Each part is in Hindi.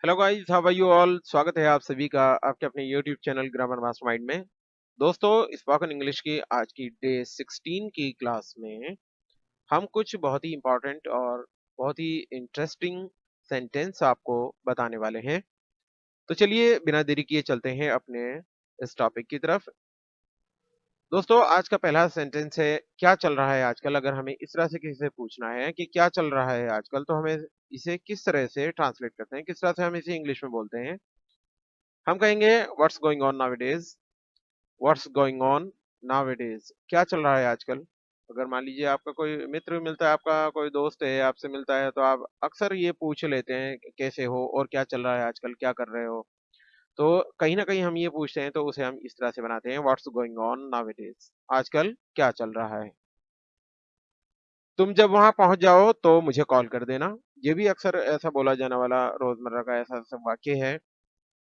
Hello guys, how are you all. स्वागत है आप सभी का आपके अपने यूट्यूब चैनल ग्रामर मास्टरमाइंड में। दोस्तों, स्पोकन इंग्लिश की आज की डे 16 की क्लास में हम कुछ बहुत ही इंपॉर्टेंट और बहुत ही इंटरेस्टिंग सेंटेंस आपको बताने वाले हैं। तो चलिए बिना देरी किए चलते हैं अपने इस टॉपिक की तरफ। दोस्तों, आज का पहला सेंटेंस है क्या चल रहा है आजकल। अगर हमें इस तरह से किसी से पूछना है कि क्या चल रहा है आजकल, तो हमें इसे किस तरह से ट्रांसलेट करते हैं, किस तरह से हम इसे इंग्लिश में बोलते हैं। हम कहेंगे what's going on nowadays. What's going on nowadays, क्या चल रहा है आजकल। अगर मान लीजिए आपका कोई मित्र मिलता है, आपका कोई दोस्त है, आपसे मिलता है, तो आप अक्सर ये पूछ लेते हैं कि कैसे हो और क्या चल रहा है आजकल, क्या कर रहे हो। तो कहीं ना कहीं हम ये पूछते हैं तो उसे हम इस तरह से बनाते हैं व्हाट्स गोइंग ऑन नाउअडेज, आजकल क्या चल रहा है। तुम जब वहां पहुंच जाओ तो मुझे कॉल कर देना। ये भी अक्सर ऐसा बोला जाने वाला रोजमर्रा का ऐसा ऐसा वाक्य है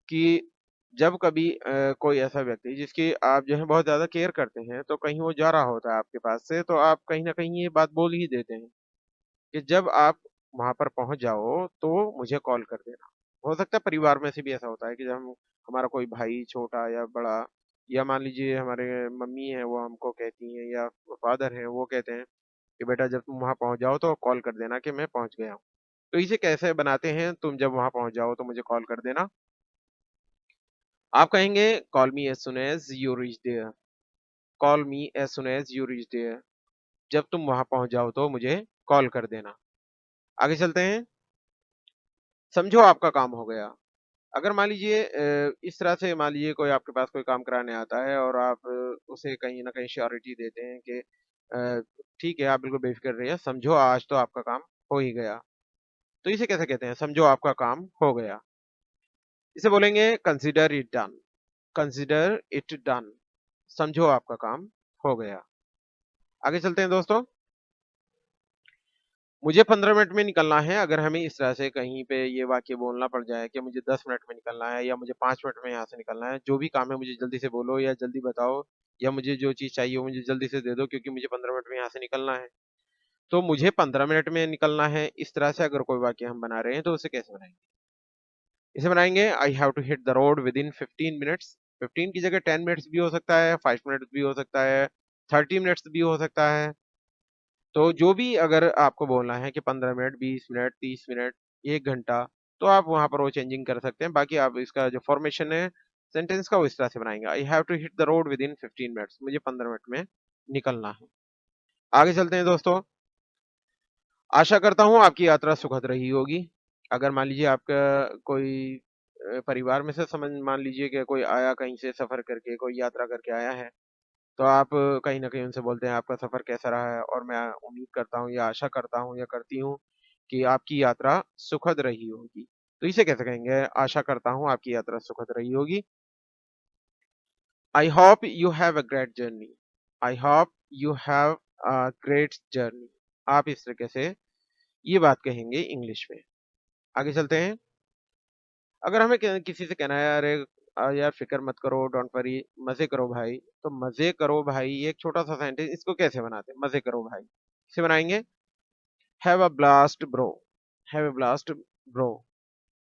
कि जब कभी कोई ऐसा व्यक्ति जिसकी आप जो है बहुत ज़्यादा केयर करते हैं, तो कहीं वो जा रहा होता है आपके पास से, तो आप कहीं न कहीं ये बात बोल ही देते हैं कि जब आप वहाँ पर पहुँच जाओ, तो मुझे कॉल कर देना। हो सकता है परिवार में से भी ऐसा होता है कि जब हमारा कोई भाई छोटा या बड़ा, या मान लीजिए हमारे मम्मी हैं, वो हमको कहती हैं, या फादर हैं, वो कहते हैं कि बेटा जब तुम वहाँ पहुँच जाओ तो कॉल कर देना कि मैं पहुँच गया हूँ। तो इसे कैसे बनाते हैं, तुम जब वहाँ पहुँच जाओ तो मुझे कॉल कर देना। आप कहेंगे call me as soon as you reach there. Call me as soon as you reach there, जब तुम वहां पहुंच जाओ तो मुझे कॉल कर देना। आगे चलते हैं। समझो आपका काम हो गया। अगर मान लीजिए इस तरह से मान लीजिए कोई आपके पास कोई काम कराने आता है और आप उसे कहीं ना कहीं श्योरिटी देते हैं कि अ, ठीक है, आप बिल्कुल बेफिक्र रहिए, समझो आज तो आपका काम हो ही गया। तो इसे कैसे कहते हैं, समझो आपका काम हो गया। इसे बोलेंगे consider it done. Consider it done, समझो आपका काम हो गया। आगे चलते हैं दोस्तों। मुझे 15 मिनट में निकलना है। अगर हमें इस तरह से कहीं पे ये वाक्य बोलना पड़ जाए कि मुझे 10 मिनट में निकलना है या मुझे 5 मिनट में यहाँ से निकलना है, जो भी काम है मुझे जल्दी से बोलो या जल्दी बताओ, या मुझे जो चीज़ चाहिए वो मुझे जल्दी से दे दो क्योंकि मुझे 15 मिनट में यहाँ से निकलना है। तो मुझे 15 मिनट में निकलना है, इस तरह से अगर कोई वाक्य हम बना रहे हैं तो उसे कैसे बनाएंगे। इसे बनाएंगे I have to hit the road within 15 minutes. 15 की जगह 10 मिनट्स भी हो सकता है, 5 मिनट्स भी हो सकता है, 30 मिनट्स भी हो सकता है। तो जो भी अगर आपको बोलना है कि 15 मिनट, 20 मिनट, 30 मिनट, 1 घंटा, तो आप वहाँ पर वो चेंजिंग कर सकते हैं। बाकी आप इसका जो फॉर्मेशन है सेंटेंस का, वो इस तरह से बनाएंगे I have to hit the road within 15 minutes, मुझे 15 मिनट में निकलना है। आगे चलते हैं दोस्तों। आशा करता हूँ आपकी यात्रा सुखद रही होगी। अगर मान लीजिए आपका कोई परिवार में से समझ मान लीजिए कि कोई आया कहीं से सफ़र करके, कोई यात्रा करके आया है, तो आप कहीं न कहीं उनसे बोलते हैं आपका सफ़र कैसा रहा है, और मैं उम्मीद करता हूँ या आशा करता हूँ या करती हूँ कि आपकी यात्रा सुखद रही होगी। तो इसे कैसे कहेंगे, आशा करता हूँ आपकी यात्रा सुखद रही होगी। I hope you have a great journey. I hope you have a great journey, आप इस तरीके से ये बात कहेंगे इंग्लिश में। आगे चलते हैं। अगर हमें किसी से कहना है अरे यार फिक्र मत करो, डोंट वरी, मजे करो भाई, तो मजे करो भाई ये एक छोटा सा सेंटेंस, इसको कैसे बनाते हैं, मजे करो भाई इसे बनाएंगे have a blast bro. Have a blast bro,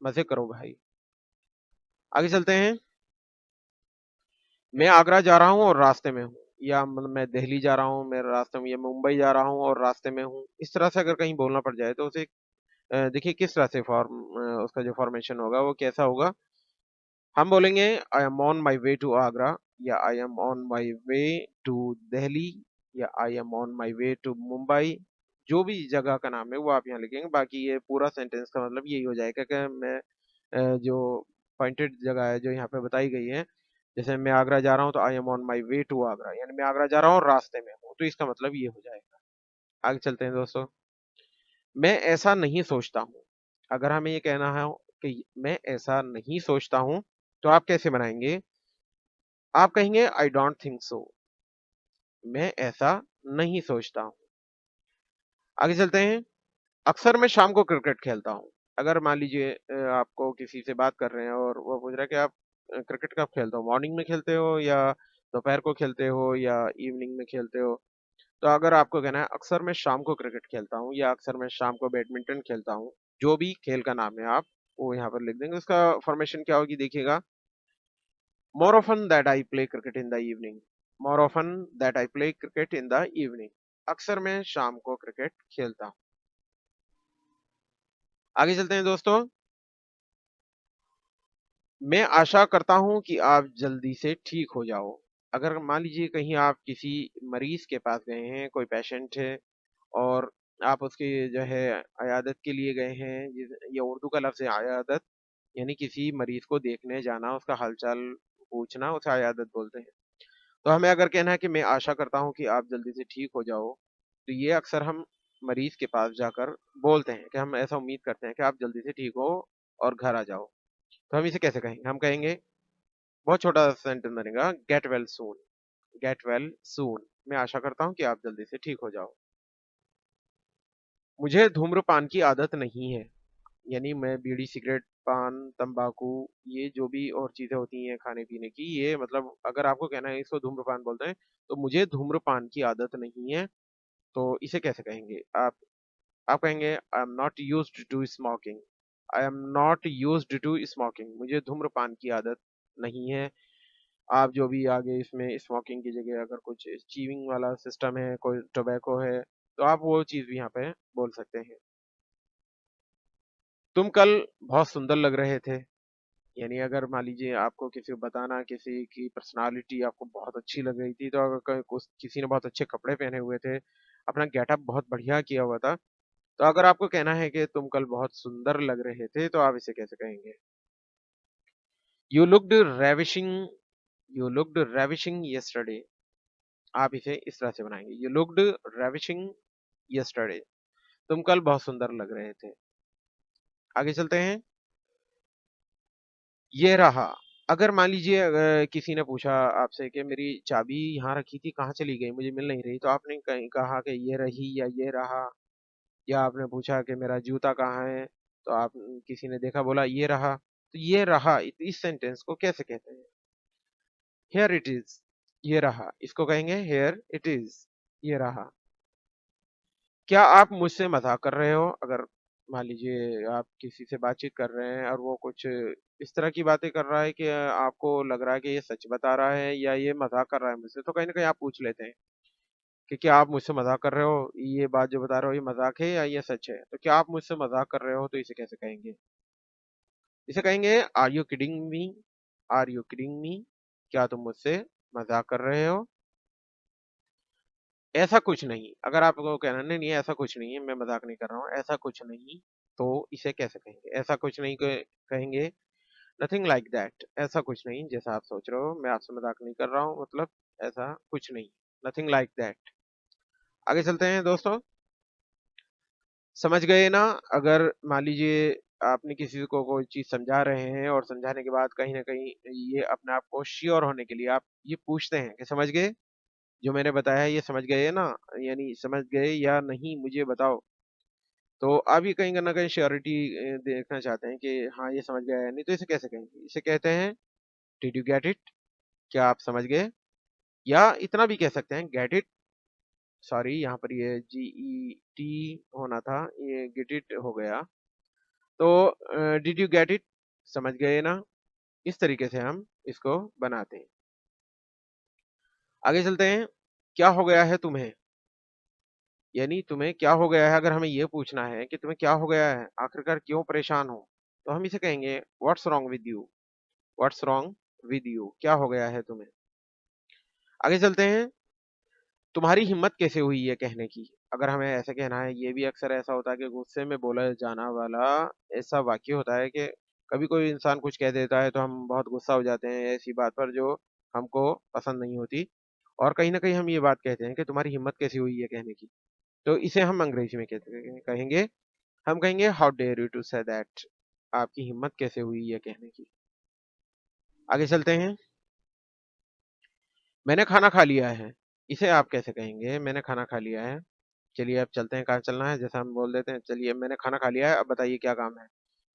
मजे करो भाई। आगे चलते हैं। मैं आगरा जा रहा हूँ और रास्ते में हूँ, या मतलब मैं दिल्ली जा रहा हूँ, मैं रास्ते में, या मुंबई जा रहा हूँ और रास्ते में हूँ, इस तरह से अगर कहीं बोलना पड़ जाए तो उसे देखिए किस तरह से उसका जो फॉर्मेशन होगा वो कैसा होगा। हम बोलेंगे I am on my way to Agra, या I am on my way to Delhi, या I am on my way to Mumbai. जो भी जगह का नाम है वो आप यहाँ लिखेंगे। बाकी ये पूरा सेंटेंस का मतलब यही हो जाएगा कि मैं जो पॉइंटेड जगह है जो यहाँ पे बताई गई है, जैसे मैं आगरा जा रहा हूँ तो I am on my way to Agra, यानी मैं आगरा जा रहा हूँ और रास्ते में हूँ, तो इसका मतलब ये हो जाएगा। आगे चलते हैं दोस्तों। मैं ऐसा नहीं सोचता हूँ। अगर हमें ये कहना है कि मैं ऐसा नहीं सोचता हूँ, तो आप कैसे बनाएंगे। आप कहेंगे आई डोंट थिंक सो। मैं ऐसा नहीं सोचता हूँ। आगे चलते हैं। अक्सर मैं शाम को क्रिकेट खेलता हूँ। अगर मान लीजिए आपको किसी से बात कर रहे हैं और वो पूछ रहा है कि आप क्रिकेट कब खेलते हो, मॉर्निंग में खेलते हो या दोपहर को खेलते हो या इवनिंग में खेलते हो। तो अगर आपको कहना है अक्सर मैं शाम को क्रिकेट खेलता हूँ या अक्सर मैं शाम को बैडमिंटन खेलता हूँ, जो भी खेल का नाम है आप वो यहाँ पर लिख देंगे। उसका फॉर्मेशन क्या होगी देखिएगा, more often that I play cricket in the evening, more often that I play cricket in the evening, अक्सर मैं शाम को क्रिकेट खेलता हूँ। आगे चलते हैं दोस्तों। मैं आशा करता हूँ कि आप जल्दी से ठीक हो जाओ। अगर मान लीजिए कहीं आप किसी मरीज के पास गए हैं, कोई पेशेंट है और आप उसकी जो है अयादत के लिए गए हैं, ये उर्दू का लफ्ज़ है अयादत, यानी किसी मरीज को देखने जाना, उसका हालचाल पूछना, उसे अयादत बोलते हैं। तो हमें अगर कहना है कि मैं आशा करता हूँ कि आप जल्दी से ठीक हो जाओ, तो ये अक्सर हम मरीज के पास जाकर बोलते हैं कि हम ऐसा उम्मीद करते हैं कि आप जल्दी से ठीक हो और घर आ जाओ। तो हम इसे कैसे कहेंगे? हम कहेंगे, बहुत छोटा सेंटेंस बनेगा, get well soon, get well soon, मैं आशा करता हूँ कि आप जल्दी से ठीक हो जाओ। मुझे धूम्रपान की आदत नहीं है, यानी मैं बीड़ी, सिगरेट, पान, तंबाकू, ये जो भी और चीजें होती हैं खाने पीने की, ये मतलब अगर आपको कहना है इसको धूम्रपान बोलते हैं, तो मुझे धूम्रपान की आदत नहीं है, तो इसे कैसे कहेंगे आप कहेंगे, I am not used to smoking, I am not used to smoking, मुझे धूम्रपान की आदत नहीं है। आप जो भी आगे इसमें स्मोकिंग की जगह अगर कुछ च्यूइंग वाला सिस्टम है, कोई टोबैको है, तो आप वो चीज़ भी यहाँ पे बोल सकते हैं। तुम कल बहुत सुंदर लग रहे थे, यानी अगर मान लीजिए आपको किसी को बताना, किसी की पर्सनालिटी आपको बहुत अच्छी लग रही थी, तो अगर किसी ने बहुत अच्छे कपड़े पहने हुए थे, अपना गेटअप बहुत बढ़िया किया हुआ था, तो अगर आपको कहना है कि तुम कल बहुत सुंदर लग रहे थे, तो आप इसे कैसे कहेंगे? You looked ravishing, you looked ravishing yesterday, आप इसे इस तरह से बनाएंगे, यू लुक्ड रेविशिंग यस्टरडे, तुम कल बहुत सुंदर लग रहे थे। आगे चलते हैं। ये रहा, अगर मान लीजिए किसी ने पूछा आपसे कि मेरी चाबी यहाँ रखी थी, कहाँ चली गई, मुझे मिल नहीं रही, तो आपने कहीं कहा कि ये रही या ये रहा, या आपने पूछा कि मेरा जूता कहाँ है, तो आप किसी ने देखा बोला ये रहा, तो ये रहा इस सेंटेंस को कैसे कहते हैं? हेयर इट इज, ये रहा, इसको कहेंगे हेयर इट इज, ये रहा। क्या आप मुझसे मज़ाक कर रहे हो? अगर मान लीजिए आप किसी से बातचीत कर रहे हैं और वो कुछ इस तरह की बातें कर रहा है कि आपको लग रहा है कि ये सच बता रहा है या ये मज़ाक कर रहा है मुझसे, तो कहीं न कहीं आप पूछ लेते हैं कि क्या आप मुझसे मज़ाक कर रहे हो? ये बात जो बता रहे हो ये मज़ाक है या ये सच है? तो क्या आप मुझसे मज़ाक कर रहे हो? तो इसे कैसे कहेंगे? इसे कहेंगे, are you kidding me? Are you kidding me? क्या तुम मुझसे मज़ाक कर रहे हो? ऐसा कुछ नहीं, अगर आपको कहना नहीं, नहीं ऐसा कुछ नहीं है, मैं मज़ाक नहीं कर रहा हूँ, ऐसा कुछ नहीं, तो इसे कैसे कहेंगे? ऐसा कुछ नहीं कहेंगे, नथिंग लाइक दैट, ऐसा कुछ नहीं जैसा आप सोच रहे हो, मैं आपसे मज़ाक नहीं कर रहा हूँ, मतलब ऐसा कुछ नहीं, नथिंग लाइक दैट। आगे चलते हैं दोस्तों, समझ गए ना? अगर मान लीजिए आपने किसी को कोई चीज़ समझा रहे हैं और समझाने के बाद कहीं न कहीं ये अपने आप को श्योर होने के लिए आप ये पूछते हैं कि समझ गए? जो मैंने बताया है ये समझ गए ना? यानी समझ गए या नहीं मुझे बताओ। तो आप ये कहीं न कहीं श्योरिटी देखना चाहते हैं कि हाँ, ये समझ गया या नहीं, तो इसे कैसे कहेंगे? इसे कहते हैं, डिड यू गेट इट? क्या आप समझ गए? या इतना भी कह सकते हैं, गेट इट, सॉरी यहाँ पर ये जीईटी होना था, ये गेट इट हो गया। तो डिड यू गेट इट? समझ गए ना? इस तरीके से हम इसको बनाते हैं। आगे चलते हैं, क्या हो गया है तुम्हें? यानी तुम्हें क्या हो गया है? अगर हमें ये पूछना है कि तुम्हें क्या हो गया है? आखिरकार क्यों परेशान हो? तो हम इसे कहेंगे, what's wrong with you? What's wrong with you? क्या हो गया है तुम्हें? आगे चलते हैं, तुम्हारी हिम्मत कैसे हुई ये कहने की? अगर हमें ऐसे कहना है, ये भी अक्सर ऐसा होता है कि गुस्से में बोला जाना वाला ऐसा वाक्य होता है कि कभी कोई इंसान कुछ कह देता है तो हम बहुत गुस्सा हो जाते हैं ऐसी बात पर जो हमको पसंद नहीं होती, और कहीं न कहीं हम ये बात कहते हैं कि तुम्हारी हिम्मत कैसे हुई ये कहने की? तो इसे हम अंग्रेजी में कहते हैं कहेंगे, हम कहेंगे, how dare you to say that? आपकी हिम्मत कैसे हुई ये कहने की? आगे चलते हैं, मैंने खाना खा लिया है। इसे आप कैसे कहेंगे, मैंने खाना खा लिया है? चलिए अब चलते हैं, कहाँ चलना है, जैसा हम बोल देते हैं, चलिए मैंने खाना खा लिया है, अब बताइए क्या काम है?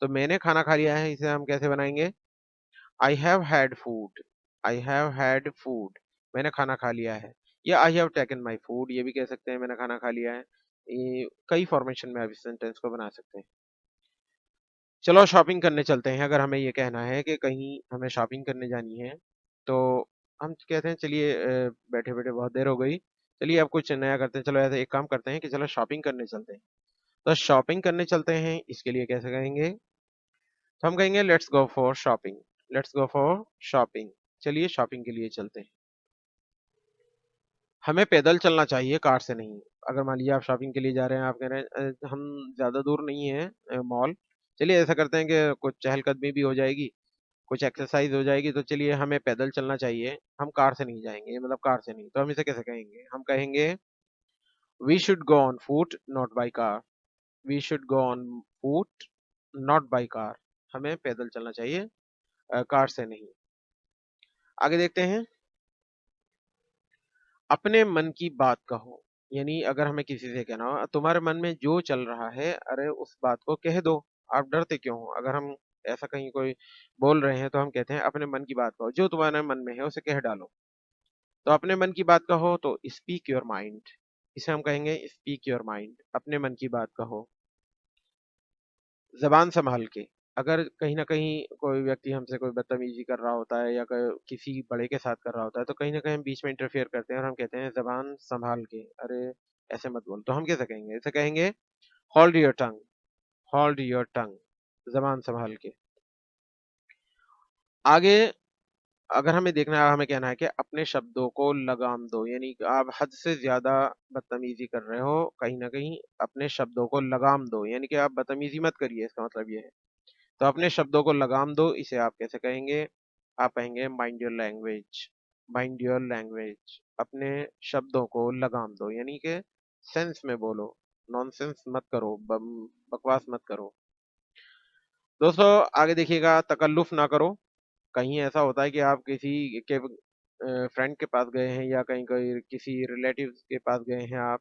तो मैंने खाना खा लिया है, इसे हम कैसे बनाएँगे? I have had food, I have had food, मैंने खाना खा लिया है। या I have taken my food, ये भी कह सकते हैं मैंने खाना खा लिया है। कई फॉर्मेशन में आप इस सेंटेंस को बना सकते हैं। चलो शॉपिंग करने चलते हैं। अगर हमें ये कहना है कि कहीं हमें शॉपिंग करने जानी है, तो हम कहते हैं चलिए बैठे-बैठे बहुत देर हो गई, चलिए अब कुछ नया करते हैं। चलो ऐसे एक काम करते हैं कि चलो शॉपिंग करने चलते हैं। तो शॉपिंग करने चलते हैं, इसके लिए कैसे कहेंगे? तो हम कहेंगे let's go for shopping. Let's go for shopping. चलिए शॉपिंग के लिए चलते हैं। हमें पैदल चलना चाहिए, कार से नहीं। अगर मान लीजिए आप शॉपिंग के लिए जा रहे हैं, आप कह रहे हैं हम ज़्यादा दूर नहीं है मॉल। चलिए ऐसा करते हैं कि कुछ चहलकदमी भी हो जाएगी, कुछ एक्सरसाइज हो जाएगी, तो चलिए हमें पैदल चलना चाहिए, हम कार से नहीं जाएँगे, मतलब कार से नहीं। तो हम इसे कैसे कहेंगे? हम कहेंगे we should go on foot not by car. We should go on foot not by car. हमें पैदल चलना चाहिए, कार से नहीं। आगे देखते हैं। अपने मन की बात कहो। यानी अगर हमें किसी से कहना हो तुम्हारे मन में जो चल रहा है, अरे उस बात को कह दो, आप डरते क्यों हो? अगर हम ऐसा कहीं कोई बोल रहे हैं तो हम कहते हैं अपने मन की बात कहो, जो तुम्हारे मन में है उसे कह डालो। तो अपने मन की बात कहो तो स्पीक योर माइंड। इसे हम कहेंगे स्पीक योर माइंड, अपने मन की बात कहो। ज़बान सँभाल के। अगर कहीं न कहीं कोई व्यक्ति हमसे कोई बदतमीज़ी कर रहा होता है या क किसी बड़े के साथ कर रहा होता है, तो कहीं न कहीं हम बीच में इंटरफेयर करते हैं और हम कहते हैं ज़बान सँभाल के, अरे ऐसे मत बोल। तो हम कैसे कहेंगे? ऐसे कहेंगे hold your tongue. Hold your tongue, ज़बान सँभाल के। आगे अगर हमें देखना है, हमें कहना है कि अपने शब्दों को लगाम दो। यानी कि आप हद से ज़्यादा बदतमीज़ी कर रहे हो, कहीं न कहीं अपने शब्दों को लगाम दो। यानी कि आप बदतमीज़ी मत करिए, इसका मतलब ये है। तो अपने शब्दों को लगाम दो, इसे आप कैसे कहेंगे? आप कहेंगे mind your language. Mind your language, अपने शब्दों को लगाम दो, यानी कि सेंस में बोलो, नॉनसेंस मत करो, बकवास मत करो। दोस्तों आगे देखिएगा, तकल्लुफ़ ना करो। कहीं ऐसा होता है कि आप किसी के फ्रेंड के पास गए हैं या कहीं कोई किसी रिलेटिव्स के पास गए हैं आप,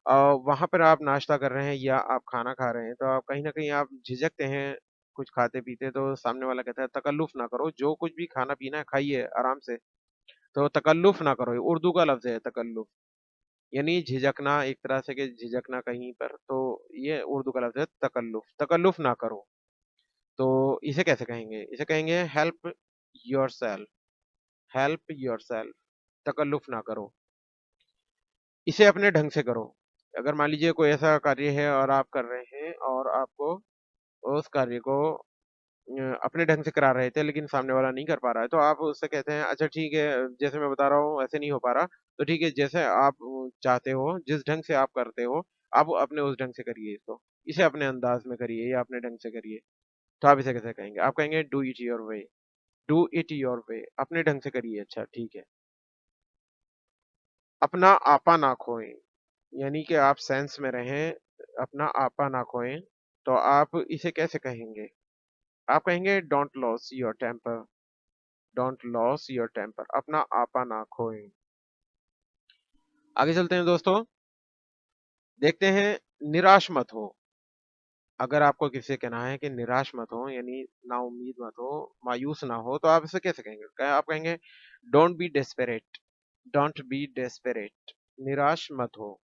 अ, वहाँ पर आप नाश्ता कर रहे हैं या आप खाना खा रहे हैं, तो आप कहीं न कहीं आप झिझकते हैं कुछ खाते-पीते, तो सामने वाला कहता है तकल्लुफ़ ना करो, जो कुछ भी खाना-पीना है खाइए आराम से, तो तकल्लुफ़ ना करो, ये उर्दू का लफ्ज़ है तकल्लुफ़, यानी झिझकना एक तरह से, कि झिझकना कहीं पर, तो ये उर्दू का लफ्ज़ है तकल्लुफ़, तकल्लुफ़ ना करो। तो इसे कैसे कहेंगे? इसे कहेंगे हेल्प योरसेल्फ। हेल्प योरसेल्फ, तकल्लुफ़ ना करो। इसे अपने ढंग से करो। अगर मान लीजिए कोई ऐसा कार्य है और आप कर रहे हैं और आपको उस कार्य को अपने ढंग से करा रहे थे, लेकिन सामने वाला नहीं कर पा रहा है, तो आप उससे कहते हैं अच्छा ठीक है, जैसे मैं बता रहा हूँ ऐसे नहीं हो पा रहा, तो ठीक है जैसे आप चाहते हो, जिस ढंग से आप करते हो, आप अपने उस ढंग से करिए इसको। इसे अपने अंदाज में करिए या अपने ढंग से करिए। तो आप इसे कैसे कहेंगे? आप कहेंगे do it your way. Do it your way, अपने ढंग से करिए, अच्छा ठीक है। अपना आपा ना खोएँ, यानी कि आप सेंस में रहें, अपना आपा ना खोएँ, तो आप इसे कैसे कहेंगे? आप कहेंगे don't lose your temper. Don't lose your temper, अपना आपा ना खोएं। आगे चलते हैं दोस्तों, देखते हैं निराश मत हो। अगर आपको किसी से कहना है कि निराश मत हो, यानी ना उम्मीद मत हो, मायूस ना हो, तो आप इसे कैसे कहेंगे? आप कहेंगे don't be desperate. Don't be desperate, निराश मत हो।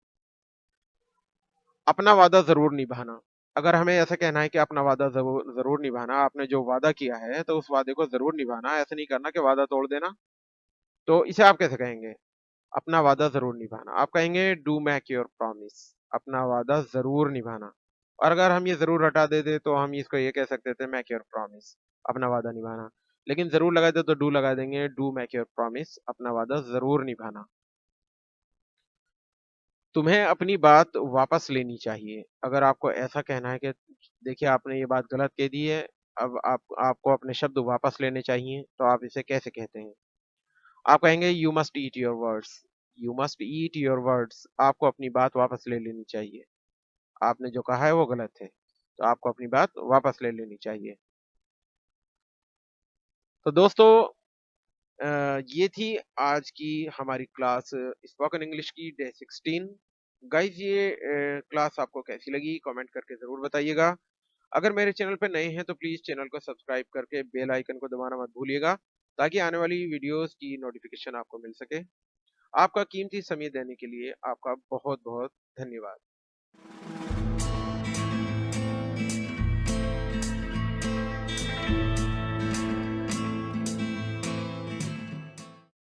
अपना वादा जरूर निभाना। अगर हमें ऐसा कहना है कि अपना वादा जरूर जरूर निभाना, आपने जो वादा किया है तो उस वादे को जरूर निभाना, ऐसे नहीं करना कि वादा तोड़ देना। तो इसे आप कैसे कहेंगे? अपना वादा ज़रूर निभाना। आप कहेंगे डू मेक योर प्रॉमिस, अपना वादा ज़रूर निभाना। और अगर हम ये ज़रूर हटा देते तो हम इसको ये कह सकते थे मेक योर प्रॉमिस, अपना वादा निभाना। लेकिन ज़रूर लगा दे तो डू लगा देंगे, डू मेक योर प्रॉमिस, अपना वादा ज़रूर निभाना। तुम्हें अपनी बात वापस लेनी चाहिए। अगर आपको ऐसा कहना है कि देखिए आपने ये बात गलत कह दी है, अब आपको अपने शब्द वापस लेने चाहिए, तो आप इसे कैसे कहते हैं? आप कहेंगे you must eat your words. You must eat your words, आपको अपनी बात वापस ले लेनी चाहिए। आपने जो कहा है वो गलत है, तो आपको अपनी बात वापस ले लेनी चाहिए। तो दोस्तों ये थी आज की हमारी क्लास स्पोकन इंग्लिश की डे 16। गाइज ये क्लास आपको कैसी लगी कमेंट करके ज़रूर बताइएगा। अगर मेरे चैनल पे नए हैं तो प्लीज़ चैनल को सब्सक्राइब करके बेल आइकन को दबाना मत भूलिएगा, ताकि आने वाली वीडियोस की नोटिफिकेशन आपको मिल सके। आपका कीमती समय देने के लिए आपका बहुत-बहुत धन्यवाद।